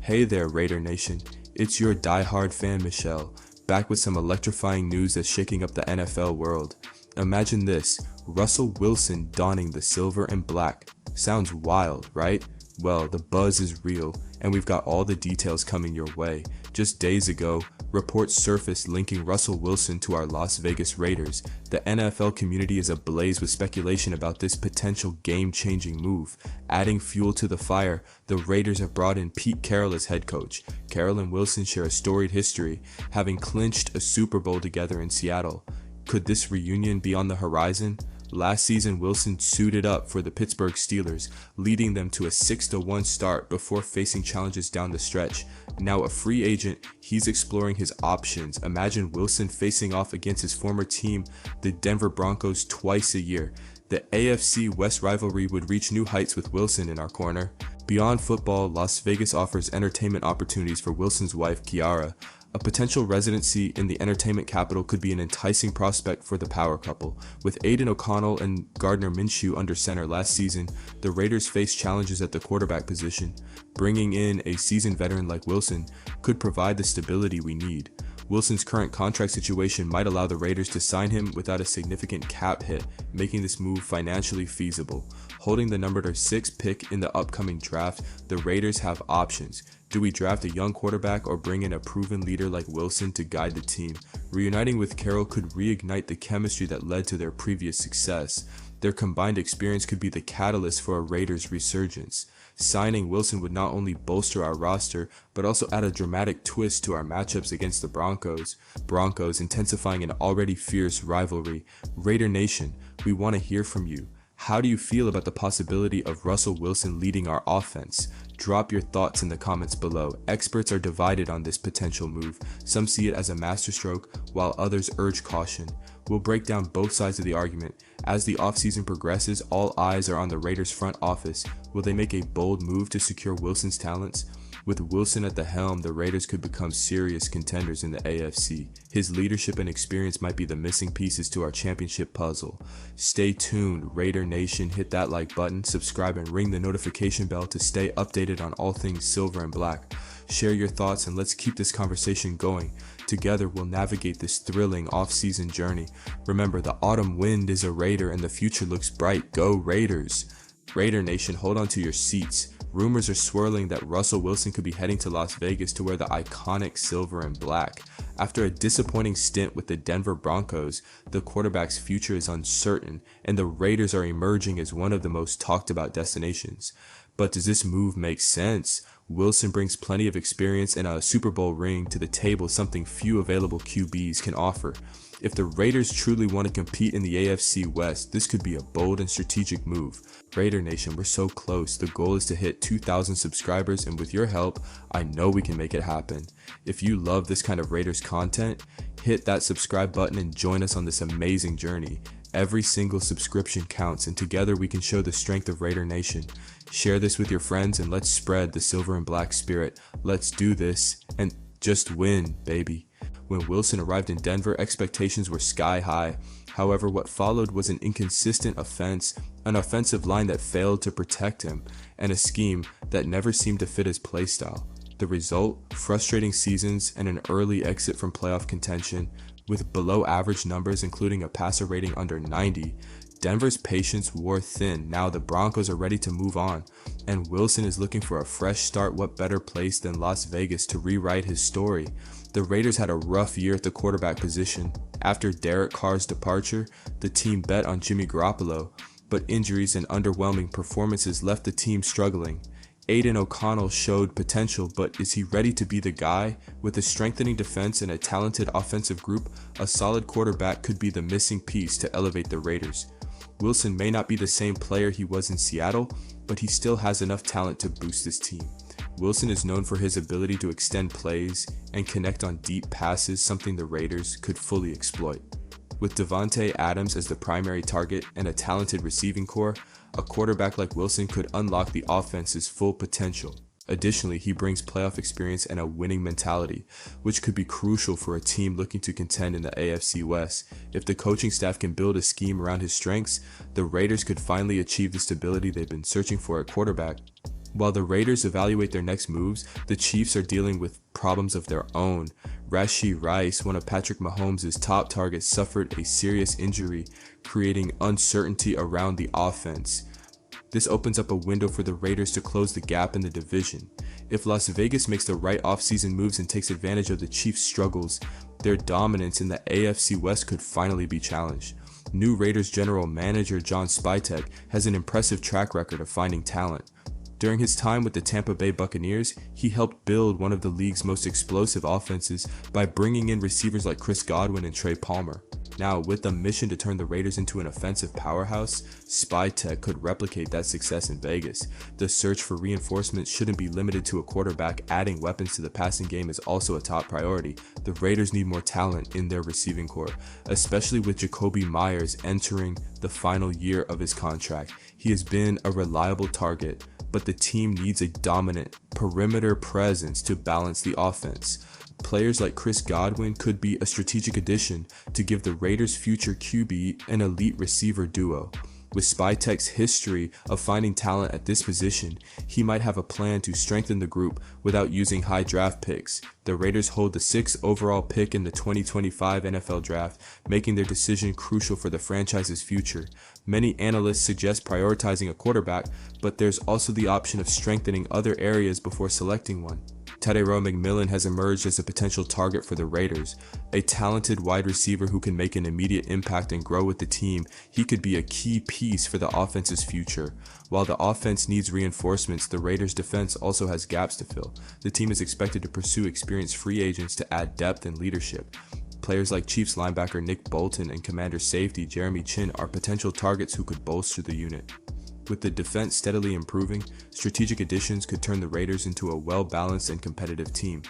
Hey there, Raider Nation. It's your diehard fan Michelle, back with some electrifying news that's shaking up the NFL world. Imagine this, Russell Wilson donning the silver and black. Sounds wild, right? Well, the buzz is real, and we've got all the details coming your way. Just days ago, reports surfaced linking Russell Wilson to our Las Vegas Raiders. The NFL community is ablaze with speculation about this potential game-changing move. Adding fuel to the fire, the Raiders have brought in Pete Carroll as head coach. Carroll and Wilson share a storied history, having clinched a Super Bowl together in Seattle. Could this reunion be on the horizon? Last season, Wilson suited up for the Pittsburgh Steelers, leading them to a 6-1 start before facing challenges down the stretch. Now a free agent, he's exploring his options. Imagine Wilson facing off against his former team, the Denver Broncos, twice a year. The AFC West rivalry would reach new heights with Wilson in our corner. Beyond football, Las Vegas offers entertainment opportunities for Wilson's wife, Kiara. A potential residency in the entertainment capital could be an enticing prospect for the power couple. With Aiden O'Connell and Gardner Minshew under center last season, the Raiders faced challenges at the quarterback position. Bringing in a seasoned veteran like Wilson could provide the stability we need. Wilson's current contract situation might allow the Raiders to sign him without a significant cap hit, making this move financially feasible. Holding the number 6 pick in the upcoming draft, the Raiders have options. Do we draft a young quarterback or bring in a proven leader like Wilson to guide the team? Reuniting with Carroll could reignite the chemistry that led to their previous success. Their combined experience could be the catalyst for a Raiders resurgence. Signing Wilson would not only bolster our roster, but also add a dramatic twist to our matchups against the Broncos intensifying an already fierce rivalry. Raider Nation, we want to hear from you. How do you feel about the possibility of Russell Wilson leading our offense? Drop your thoughts in the comments below. Experts are divided on this potential move. Some see it as a masterstroke, while others urge caution. We'll break down both sides of the argument. As the offseason progresses, all eyes are on the Raiders' front office. Will they make a bold move to secure Wilson's talents? With Wilson at the helm, the Raiders could become serious contenders in the AFC. His leadership and experience might be the missing pieces to our championship puzzle. Stay tuned, Raider Nation. Hit that like button, subscribe, and ring the notification bell to stay updated on all things silver and black. Share your thoughts and let's keep this conversation going. Together, we'll navigate this thrilling off-season journey. Remember, the autumn wind is a Raider and the future looks bright. Go Raiders! Raider Nation, hold on to your seats. Rumors are swirling that Russell Wilson could be heading to Las Vegas to wear the iconic silver and black. After a disappointing stint with the Denver Broncos, the quarterback's future is uncertain, and the Raiders are emerging as one of the most talked about destinations. But does this move make sense? Wilson brings plenty of experience and a Super Bowl ring to the table, something few available QBs can offer. If the Raiders truly want to compete in the AFC West, this could be a bold and strategic move. Raider Nation, we're so close. The goal is to hit 2,000 subscribers, and with your help, I know we can make it happen. If you love this kind of Raiders content, hit that subscribe button and join us on this amazing journey. Every single subscription counts, and together we can show the strength of Raider Nation. Share this with your friends and let's spread the silver and black spirit. Let's do this and just win, baby. When Wilson arrived in Denver, expectations were sky high. However, what followed was an inconsistent offense, an offensive line that failed to protect him, and a scheme that never seemed to fit his playstyle. The result? Frustrating seasons and an early exit from playoff contention. With below average numbers including a passer rating under 90, Denver's patience wore thin. Now the Broncos are ready to move on, and Wilson is looking for a fresh start. What better place than Las Vegas to rewrite his story? The Raiders had a rough year at the quarterback position. After Derek Carr's departure, the team bet on Jimmy Garoppolo, but injuries and underwhelming performances left the team struggling. Aiden O'Connell showed potential, but is he ready to be the guy? With a strengthening defense and a talented offensive group, a solid quarterback could be the missing piece to elevate the Raiders. Wilson may not be the same player he was in Seattle, but he still has enough talent to boost his team. Wilson is known for his ability to extend plays and connect on deep passes, something the Raiders could fully exploit. With Davante Adams as the primary target and a talented receiving core, a quarterback like Wilson could unlock the offense's full potential. Additionally, he brings playoff experience and a winning mentality, which could be crucial for a team looking to contend in the AFC West. If the coaching staff can build a scheme around his strengths, the Raiders could finally achieve the stability they've been searching for at quarterback. While the Raiders evaluate their next moves, the Chiefs are dealing with problems of their own. Rashee Rice, one of Patrick Mahomes' top targets, suffered a serious injury, creating uncertainty around the offense. This opens up a window for the Raiders to close the gap in the division. If Las Vegas makes the right offseason moves and takes advantage of the Chiefs' struggles, their dominance in the AFC West could finally be challenged. New Raiders general manager John Spytek has an impressive track record of finding talent. During his time with the Tampa Bay Buccaneers, he helped build one of the league's most explosive offenses by bringing in receivers like Chris Godwin and Trey Palmer. Now, with a mission to turn the Raiders into an offensive powerhouse, Spytek could replicate that success in Vegas. The search for reinforcements shouldn't be limited to a quarterback. Adding weapons to the passing game is also a top priority. The Raiders need more talent in their receiving corps, especially with Jakobi Meyers entering the final year of his contract. He has been a reliable target, but the team needs a dominant perimeter presence to balance the offense. Players like Chris Godwin could be a strategic addition to give the Raiders' future QB an elite receiver duo. With Spytek's history of finding talent at this position, he might have a plan to strengthen the group without using high draft picks. The Raiders hold the 6th overall pick in the 2025 NFL Draft, making their decision crucial for the franchise's future. Many analysts suggest prioritizing a quarterback, but there's also the option of strengthening other areas before selecting one. Tyrell McMillan has emerged as a potential target for the Raiders. A talented wide receiver who can make an immediate impact and grow with the team, he could be a key piece for the offense's future. While the offense needs reinforcements, the Raiders' defense also has gaps to fill. The team is expected to pursue experienced free agents to add depth and leadership. Players like Chiefs linebacker Nick Bolton and Commander safety Jeremy Chin are potential targets who could bolster the unit. With the defense steadily improving, strategic additions could turn the Raiders into a well-balanced and competitive team.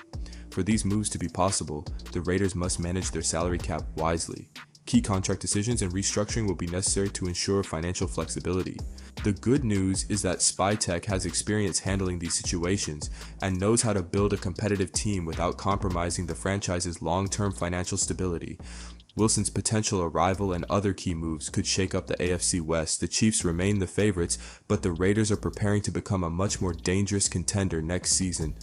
For these moves to be possible, the Raiders must manage their salary cap wisely. Key contract decisions and restructuring will be necessary to ensure financial flexibility. The good news is that Spytek has experience handling these situations and knows how to build a competitive team without compromising the franchise's long-term financial stability. Wilson's potential arrival and other key moves could shake up the AFC West. The Chiefs remain the favorites, but the Raiders are preparing to become a much more dangerous contender next season.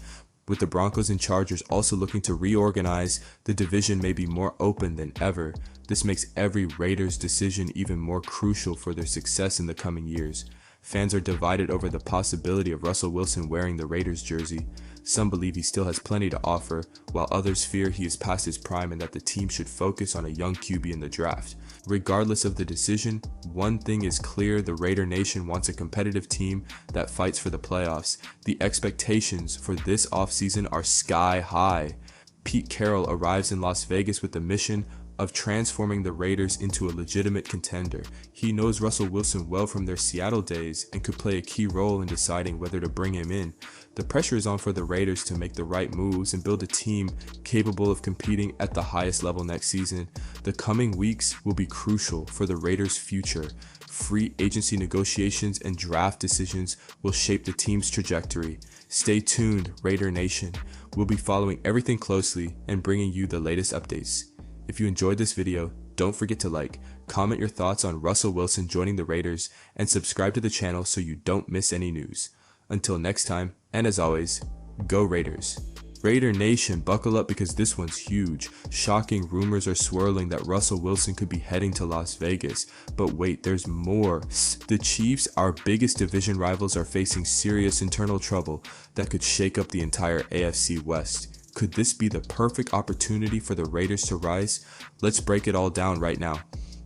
With the Broncos and Chargers also looking to reorganize, the division may be more open than ever. This makes every Raiders decision even more crucial for their success in the coming years. Fans are divided over the possibility of Russell Wilson wearing the Raiders jersey. Some believe he still has plenty to offer, while others fear he is past his prime and that the team should focus on a young QB in the draft. Regardless of the decision, one thing is clear: the Raider Nation wants a competitive team that fights for the playoffs. The expectations for this offseason are sky high. Pete Carroll arrives in Las Vegas with the mission of transforming the Raiders into a legitimate contender. He knows Russell Wilson well from their Seattle days and could play a key role in deciding whether to bring him in. The pressure is on for the Raiders to make the right moves and build a team capable of competing at the highest level next season. The coming weeks will be crucial for the Raiders' future. Free agency negotiations and draft decisions will shape the team's trajectory. Stay tuned, Raider Nation. We'll be following everything closely and bringing you the latest updates. If you enjoyed this video, don't forget to like, comment your thoughts on Russell Wilson joining the Raiders, and subscribe to the channel so you don't miss any news. Until next time, and as always, go Raiders. Raider Nation, buckle up because this one's huge. Shocking rumors are swirling that Russell Wilson could be heading to Las Vegas. But wait, there's more. The Chiefs, our biggest division rivals, are facing serious internal trouble that could shake up the entire AFC West. Could this be the perfect opportunity for the Raiders to rise? Let's break it all down right now.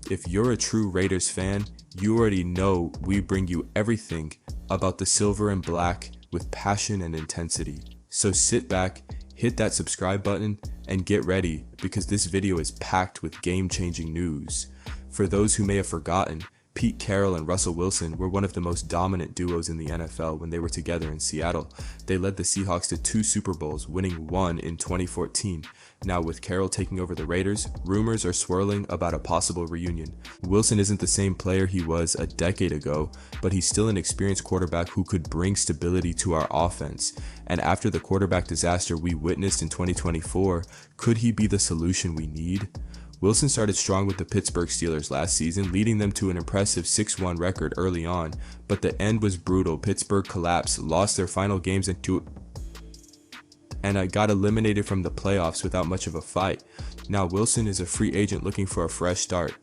If you're a true Raiders fan, you already know we bring you everything about the silver and black with passion and intensity. So sit back, hit that subscribe button, and get ready because this video is packed with game-changing news. For those who may have forgotten, Pete Carroll and Russell Wilson were one of the most dominant duos in the NFL when they were together in Seattle. They led the Seahawks to 2 Super Bowls, winning 1 in 2014. Now with Carroll taking over the Raiders, rumors are swirling about a possible reunion. Wilson isn't the same player he was a decade ago, but he's still an experienced quarterback who could bring stability to our offense. And after the quarterback disaster we witnessed in 2024, could he be the solution we need? Wilson started strong with the Pittsburgh Steelers last season, leading them to an impressive 6-1 record early on, but the end was brutal. Pittsburgh collapsed, lost their final games and got eliminated from the playoffs without much of a fight. Now Wilson is a free agent looking for a fresh start.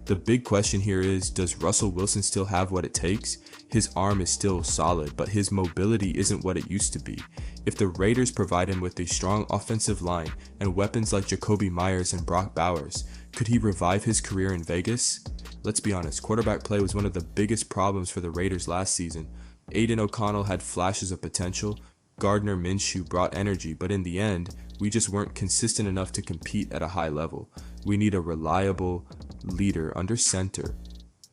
The big question here is, does Russell Wilson still have what it takes? His arm is still solid, but his mobility isn't what it used to be. If the Raiders provide him with a strong offensive line and weapons like Jakobi Meyers and Brock Bowers, could he revive his career in Vegas? Let's be honest, quarterback play was one of the biggest problems for the Raiders last season. Aiden O'Connell had flashes of potential, Gardner Minshew brought energy, but in the end, we just weren't consistent enough to compete at a high level. We need a reliable leader under center.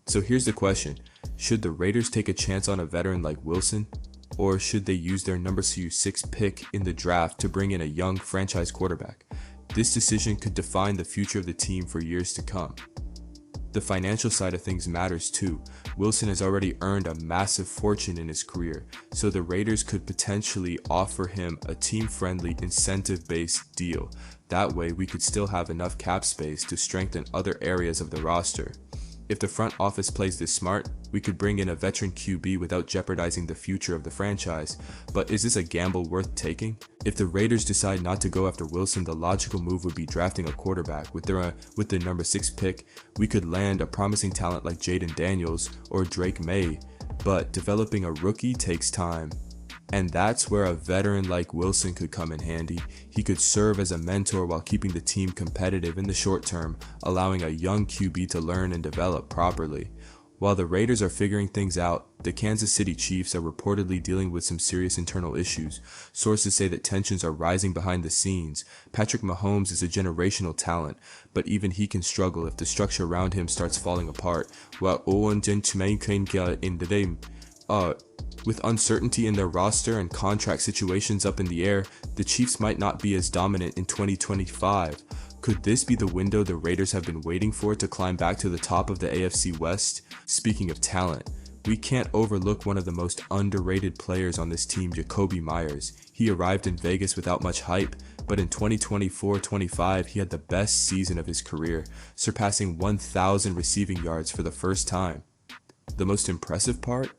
So here's the question, should the Raiders take a chance on a veteran like Wilson? Or should they use their number 6 pick in the draft to bring in a young franchise quarterback? This decision could define the future of the team for years to come. The financial side of things matters too. Wilson has already earned a massive fortune in his career, so the Raiders could potentially offer him a team-friendly, incentive-based deal. That way, we could still have enough cap space to strengthen other areas of the roster. If the front office plays this smart, we could bring in a veteran QB without jeopardizing the future of the franchise. But is this a gamble worth taking? If the Raiders decide not to go after Wilson, the logical move would be drafting a quarterback. With the number 6 pick, we could land a promising talent like Jaden Daniels or Drake May, but developing a rookie takes time. And that's where a veteran like Wilson could come in handy. He could serve as a mentor while keeping the team competitive in the short term, allowing a young QB to learn and develop properly. While the Raiders are figuring things out, the Kansas City Chiefs are reportedly dealing with some serious internal issues. Sources say that tensions are rising behind the scenes. Patrick Mahomes is a generational talent, but even he can struggle if the structure around him starts falling apart. With uncertainty in their roster and contract situations up in the air, the Chiefs might not be as dominant in 2025. Could this be the window the Raiders have been waiting for to climb back to the top of the AFC West? Speaking of talent, we can't overlook one of the most underrated players on this team, Jakobi Meyers. He arrived in Vegas without much hype, but in 2024-25 he had the best season of his career, surpassing 1,000 receiving yards for the first time. The most impressive part?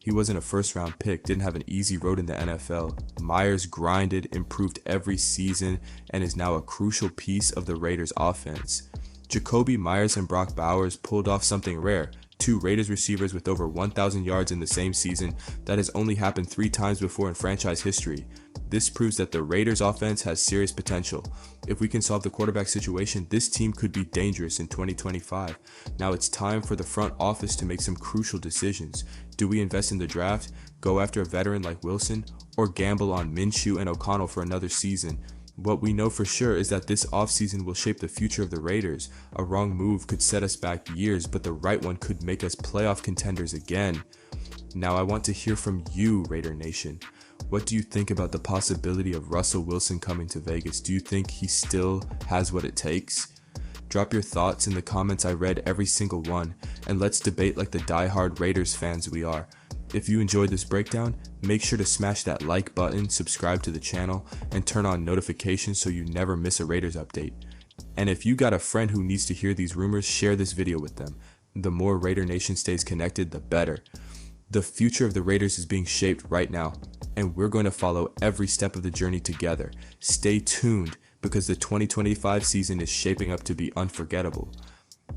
He wasn't a first-round pick, didn't have an easy road in the NFL. Meyers grinded, improved every season, and is now a crucial piece of the Raiders' offense. Jakobi Meyers and Brock Bowers pulled off something rare. 2 Raiders receivers with over 1,000 yards in the same season. That has only happened 3 times before in franchise history. This proves that the Raiders' offense has serious potential. If we can solve the quarterback situation, this team could be dangerous in 2025. Now it's time for the front office to make some crucial decisions. Do we invest in the draft, go after a veteran like Wilson, or gamble on Minshew and O'Connell for another season? What we know for sure is that this offseason will shape the future of the Raiders. A wrong move could set us back years, but the right one could make us playoff contenders again. Now I want to hear from you, Raider Nation. What do you think about the possibility of Russell Wilson coming to Vegas? Do you think he still has what it takes? Drop your thoughts in the comments. I read every single one, and let's debate like the die-hard Raiders fans we are. If you enjoyed this breakdown, make sure to smash that like button, subscribe to the channel, and turn on notifications so you never miss a Raiders update. And if you got a friend who needs to hear these rumors, share this video with them. The more Raider Nation stays connected, the better. The future of the Raiders is being shaped right now, and we're going to follow every step of the journey together. Stay tuned, because the 2025 season is shaping up to be unforgettable.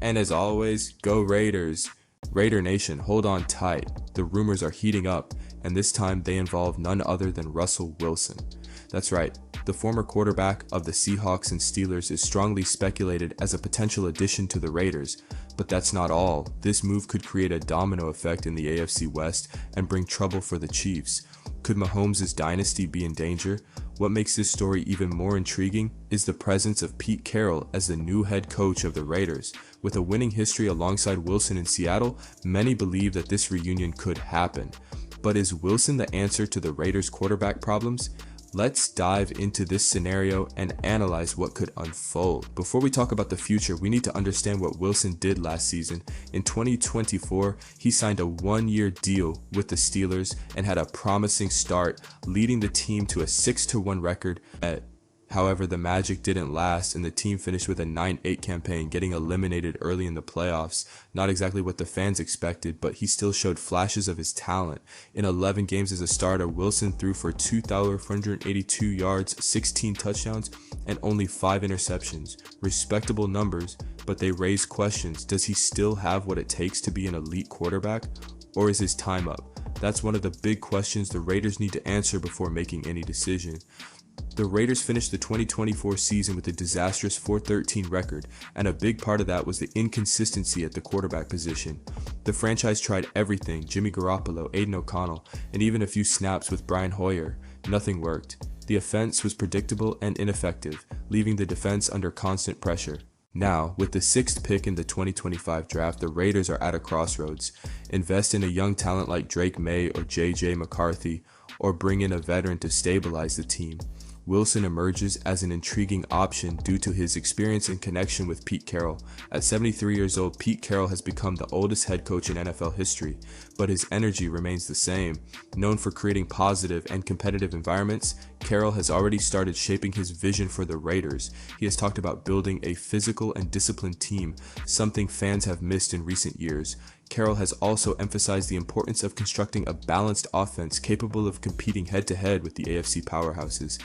And as always, go Raiders! Raider Nation, hold on tight. The rumors are heating up, and this time they involve none other than Russell Wilson. That's right, the former quarterback of the Seahawks and Steelers is strongly speculated as a potential addition to the Raiders. But that's not all. This move could create a domino effect in the AFC West and bring trouble for the Chiefs. Could Mahomes' dynasty be in danger? What makes this story even more intriguing is the presence of Pete Carroll as the new head coach of the Raiders. With a winning history alongside Wilson in Seattle, many believe that this reunion could happen. But is Wilson the answer to the Raiders' quarterback problems? Let's dive into this scenario and analyze what could unfold. Before we talk about the future, we need to understand what Wilson did last season. In 2024, he signed a 1-year deal with the Steelers and had a promising start, leading the team to a 6-1 record. However, the magic didn't last and the team finished with a 9-8 campaign, getting eliminated early in the playoffs. Not exactly what the fans expected, but he still showed flashes of his talent. In 11 games as a starter, Wilson threw for 2,482 yards, 16 touchdowns, and only 5 interceptions. Respectable numbers, but they raise questions. Does he still have what it takes to be an elite quarterback, or is his time up? That's one of the big questions the Raiders need to answer before making any decision. The Raiders finished the 2024 season with a disastrous 4-13 record, and a big part of that was the inconsistency at the quarterback position. The franchise tried everything: Jimmy Garoppolo, Aiden O'Connell, and even a few snaps with Brian Hoyer. Nothing worked. The offense was predictable and ineffective, leaving the defense under constant pressure. Now, with the 6th pick in the 2025 draft, the Raiders are at a crossroads. Invest in a young talent like Drake May or J.J. McCarthy, or bring in a veteran to stabilize the team. Wilson emerges as an intriguing option due to his experience and connection with Pete Carroll. At 73 years old, Pete Carroll has become the oldest head coach in NFL history, but his energy remains the same. Known for creating positive and competitive environments, Carroll has already started shaping his vision for the Raiders. He has talked about building a physical and disciplined team, something fans have missed in recent years. Carroll has also emphasized the importance of constructing a balanced offense capable of competing head-to-head with the AFC powerhouses.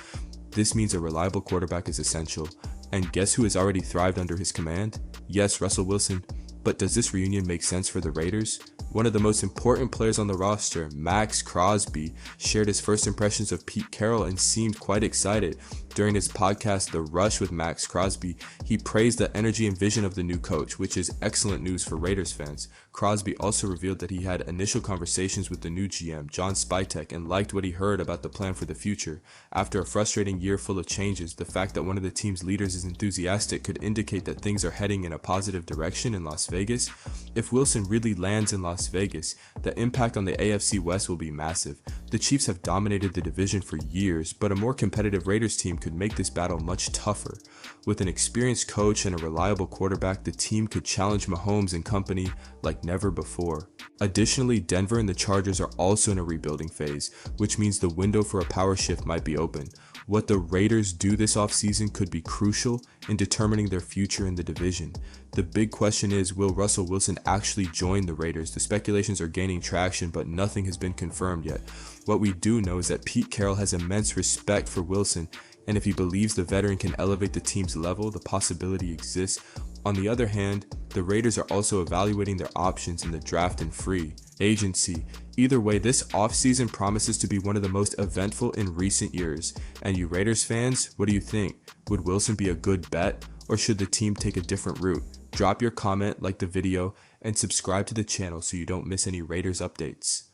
This means a reliable quarterback is essential. And guess who has already thrived under his command? Yes, Russell Wilson. But does this reunion make sense for the Raiders? One of the most important players on the roster, Max Crosby, shared his first impressions of Pete Carroll and seemed quite excited. During his podcast, The Rush with Max Crosby, he praised the energy and vision of the new coach, which is excellent news for Raiders fans. Crosby also revealed that he had initial conversations with the new GM, John Spytek, and liked what he heard about the plan for the future. After a frustrating year full of changes, the fact that one of the team's leaders is enthusiastic could indicate that things are heading in a positive direction in Las Vegas. If Wilson really lands in Las Vegas, the impact on the AFC West will be massive. The Chiefs have dominated the division for years, but a more competitive Raiders team could make this battle much tougher. With an experienced coach and a reliable quarterback, the team could challenge Mahomes and company like never before. Additionally, Denver and the Chargers are also in a rebuilding phase, which means the window for a power shift might be open. What the Raiders do this offseason could be crucial in determining their future in the division. The big question is, will Russell Wilson actually join the Raiders? The speculations are gaining traction, but nothing has been confirmed yet. What we do know is that Pete Carroll has immense respect for Wilson, and if he believes the veteran can elevate the team's level, the possibility exists. On the other hand, the Raiders are also evaluating their options in the draft and free agency. Either way, this offseason promises to be one of the most eventful in recent years. And you Raiders fans, what do you think? Would Wilson be a good bet, or should the team take a different route? Drop your comment, like the video, and subscribe to the channel so you don't miss any Raiders updates.